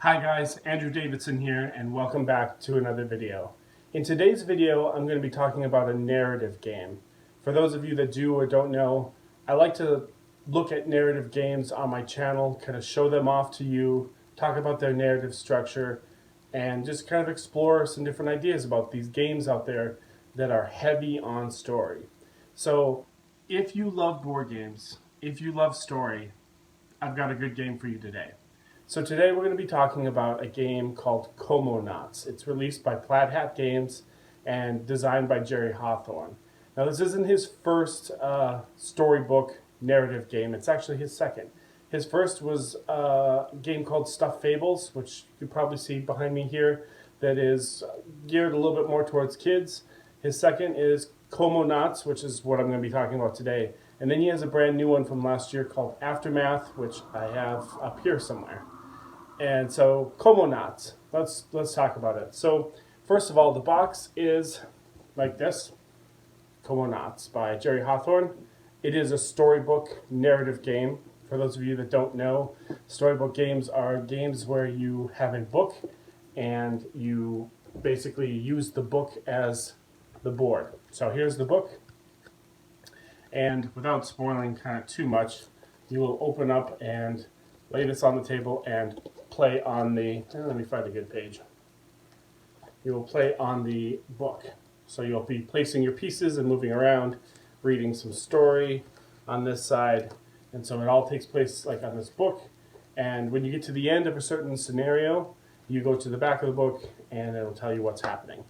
Hi guys, Andrew Davidson here, and welcome back to another video. In today's video, I'm going to be talking about a narrative game. For those of you that do or don't know, I like to look at narrative games on my channel, kind of show them off to you, talk about their narrative structure, and just kind of explore some different ideas about these games out there that are heavy on story. So, if you love board games, if you love story, I've got a good game for you today. So today we're going to be talking about a game called Comanauts. It's released by Plaid Hat Games and designed by Jerry Hawthorne. Now this isn't his first storybook narrative game, it's actually his second. His first was a game called Stuffed Fables, which you can probably see behind me here, that is geared a little bit more towards kids. His second is Comanauts, which is what I'm going to be talking about today. And then he has a brand new one from last year called Aftermath, which I have up here somewhere. And so, Comanauts, let's talk about it. So, first of all, the box is like this, Comanauts by Jerry Hawthorne. It is a storybook narrative game. For those of you that don't know, storybook games are games where you have a book and you basically use the book as the board. So here's the book. And without spoiling kind of too much, you will open up and lay this on the table and play on the, let me find a good page. You will play on the book. So you'll be placing your pieces and moving around, reading some story on this side. And so it all takes place like on this book. And when you get to the end of a certain scenario, you go to the back of the book and it'll tell you what's happening.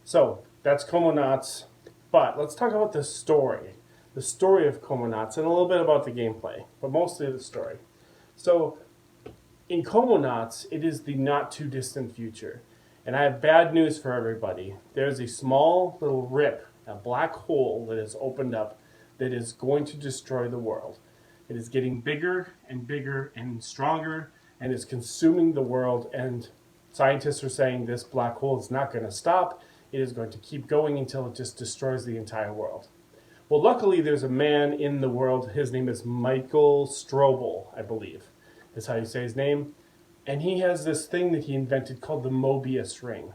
So that's Comanauts. But let's talk about the story. The story of Comanauts and a little bit about the gameplay, but mostly the story. So in Comanauts, it is the not too distant future. And I have bad news for everybody. There's a small little rip, a black hole that has opened up that is going to destroy the world. It is getting bigger and stronger and is consuming the world, and scientists are saying this black hole is not going to stop. It is going to keep going until it just destroys the entire world. Well, luckily there's a man in the world. His name is Michael Strobel, I believe, is how you say his name. And he has this thing that he invented called the Mobius ring.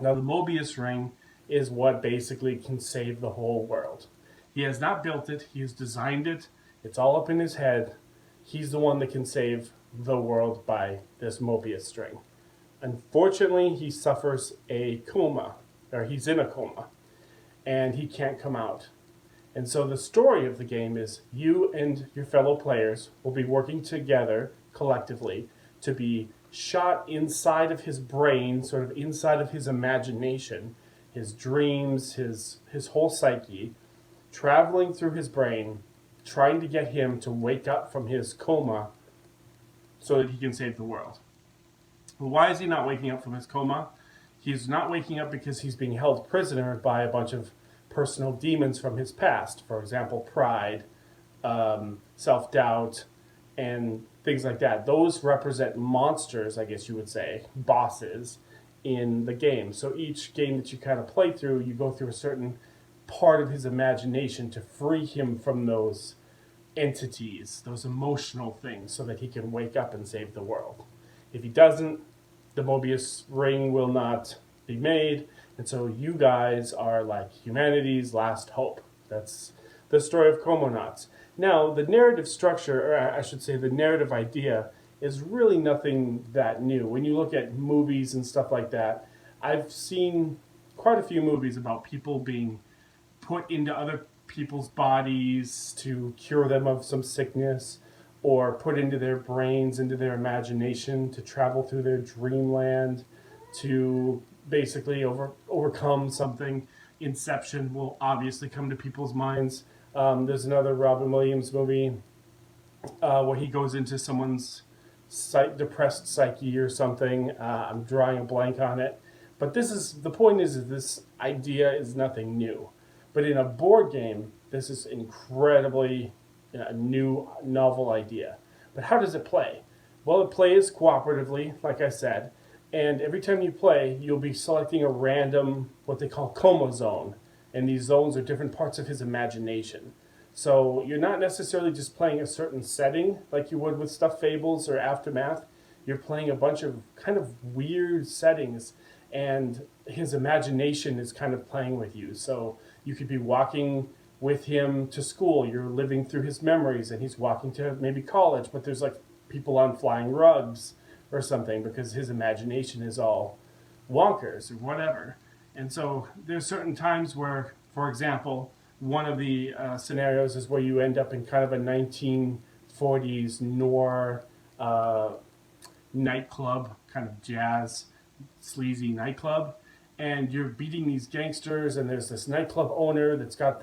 Now, the Mobius ring is what basically can save the whole world. He has not built it. He has designed it. It's all up in his head. He's the one that can save the world by this Mobius string. Unfortunately, he suffers a coma, or he's in a coma, and he can't come out. And so the story of the game is you and your fellow players will be working together collectively to be shot inside of his brain, sort of inside of his imagination, his dreams, his whole psyche, traveling through his brain, trying to get him to wake up from his coma so that he can save the world. Well, why is he not waking up from his coma? He's not waking up because he's being held prisoner by a bunch of personal demons from his past. For example, pride, self-doubt, and things like that. Those represent monsters, I guess you would say, bosses in the game. So each game that you kind of play through, you go through a certain part of his imagination to free him from those entities, those emotional things, so that he can wake up and save the world. If he doesn't, the Mobius ring will not be made, and so you guys are like humanity's last hope. That's the story of Comanauts. Now, the narrative structure, or I should say the narrative idea, is really nothing that new. When you look at movies and stuff like that, I've seen quite a few movies about people being put into other people's bodies to cure them of some sickness, or put into their brains, into their imagination, to travel through their dreamland, to basically overcome something. Inception will obviously come to people's minds. There's another Robin Williams movie where he goes into someone's depressed psyche or something. I'm drawing a blank on it. But the point is this idea is nothing new. But in a board game, this is incredibly a new, novel idea. But how does it play? Well, it plays cooperatively, like I said, and every time you play, you'll be selecting a random, what they call coma zone, and these zones are different parts of his imagination. So you're not necessarily just playing a certain setting like you would with Stuffed Fables or Aftermath. you're playing a bunch of kind of weird settings, and his imagination is kind of playing with you. So you could be walking with him to school, you're living through his memories, and he's walking to maybe college, but there's like people on flying rugs or something because his imagination is all wonkers or whatever. And so there's certain times where, for example, one of the scenarios is where you end up in kind of a 1940s noir nightclub, kind of jazz, sleazy nightclub, and you're beating these gangsters, and there's this nightclub owner that's got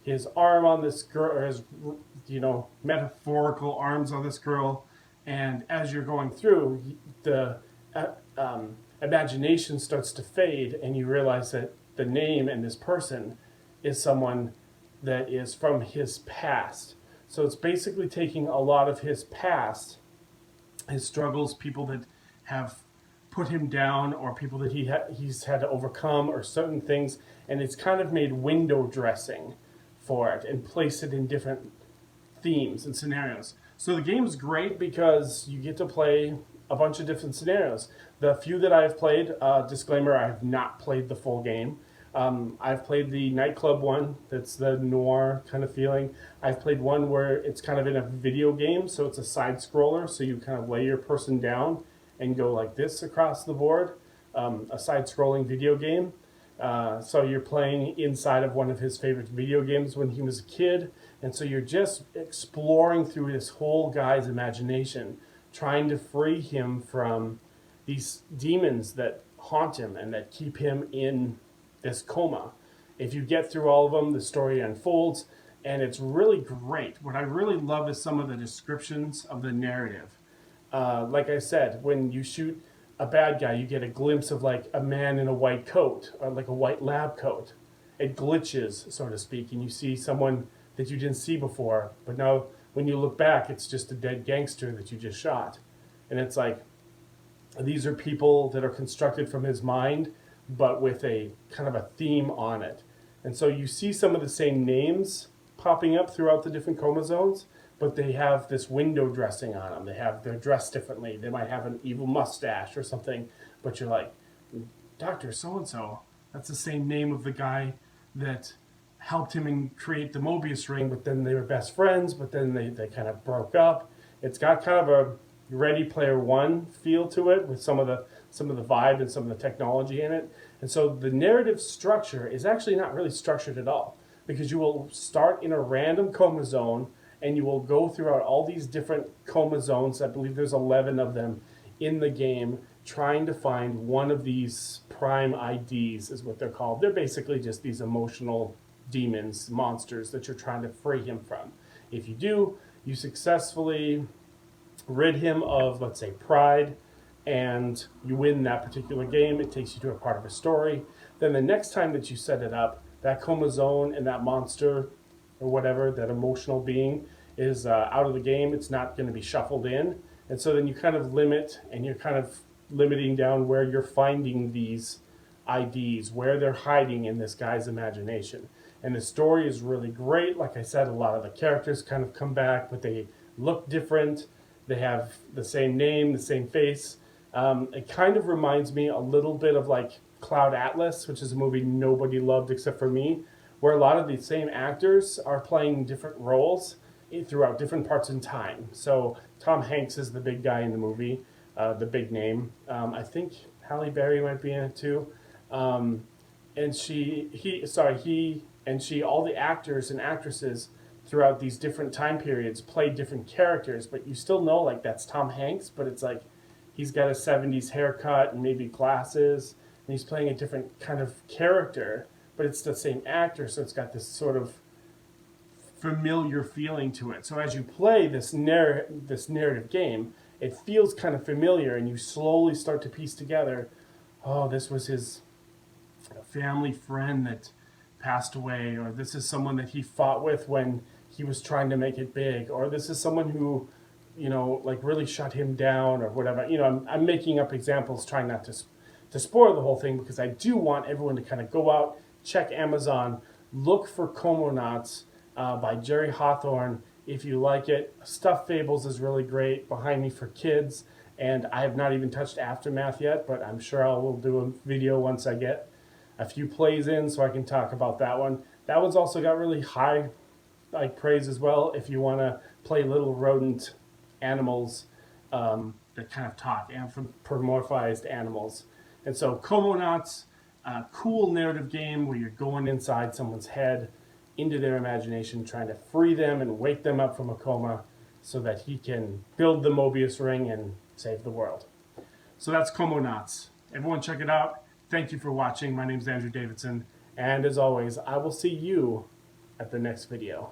his arm on this girl, or his, metaphorical arms on this girl, and as you're going through, the imagination starts to fade, and you realize that the name and this person is someone that is from his past. So it's basically taking a lot of his past, his struggles, people that have put him down, or people that he's had to overcome, or certain things, and it's kind of made window dressing for it and place it in different themes and scenarios. So the game's great because you get to play a bunch of different scenarios. The few that I've played, disclaimer, I have not played the full game. I've played the nightclub one, that's the noir kind of feeling. I've played one where it's kind of in a video game, so it's a side scroller, so you kind of lay your person down and go like this across the board, a side scrolling video game. So you're playing inside of one of his favorite video games when he was a kid, and so you're just exploring through this whole guy's imagination, trying to free him from these demons that haunt him and that keep him in this coma. If you get through all of them, the story unfolds, and it's really great. What I really love is some of the descriptions of the narrative. Like I said, when you shoot a bad guy, you get a glimpse of like a man in a white coat, or like a white lab coat. It glitches, so to speak, and you see someone that you didn't see before, but now when you look back, it's just a dead gangster that you just shot. And it's like, these are people that are constructed from his mind, but with a kind of a theme on it. And so you see some of the same names popping up throughout the different coma zones, but they have this window dressing on them. They're dressed differently. They might have an evil mustache or something, but you're like, Dr. So-and-so, that's the same name of the guy that helped him create the Mobius ring, but then they were best friends, but then they kind of broke up. It's got kind of a Ready Player One feel to it, with some of the vibe and some of the technology in it. And so the narrative structure is actually not really structured at all, because you will start in a random coma zone, and you will go throughout all these different coma zones. I believe there's 11 of them in the game, trying to find one of these prime IDs, is what they're called. They're basically just these emotional demons, monsters that you're trying to free him from. If you do, you successfully rid him of, let's say, pride, and you win that particular game. It takes you to a part of a story. Then the next time that you set it up, that coma zone and that monster or whatever, that emotional being, is out of the game. It's not going to be shuffled in. And so then you kind of limit, and you're kind of limiting down where you're finding these IDs, where they're hiding in this guy's imagination. And the story is really great. Like I said, a lot of the characters kind of come back, but they look different. They have the same name, the same face. It kind of reminds me a little bit of like Cloud Atlas, which is a movie nobody loved except for me, where a lot of the same actors are playing different roles throughout different parts in time. So Tom Hanks is the big guy in the movie, the big name. I think Halle Berry might be in it too. And all the actors and actresses throughout these different time periods play different characters, but you still know like that's Tom Hanks, but it's like he's got a 70s haircut and maybe glasses, and he's playing a different kind of character, but it's the same actor, so it's got this sort of familiar feeling to it. So as you play this narrative game, it feels kind of familiar, and you slowly start to piece together, oh, this was his family friend that passed away, or this is someone that he fought with when he was trying to make it big, or this is someone who, like really shut him down or whatever. I'm making up examples, trying not to spoil the whole thing, because I do want everyone to kind of go out, check Amazon, look for Comanauts by Jerry Hawthorne. If you like it, Stuffed Fables is really great, Behind Me for Kids, And I have not even touched Aftermath yet, but I'm sure I will do a video once I get a few plays in so I can talk about that one. That one's also got really high praise as well if you want to play little rodent animals that kind of talk, anthropomorphized animals. And so Comanauts, a cool narrative game where you're going inside someone's head, into their imagination, trying to free them and wake them up from a coma so that he can build the Mobius ring and save the world. So that's Comanauts. Everyone check it out. Thank you for watching. My name is Andrew Davidson. And as always, I will see you at the next video.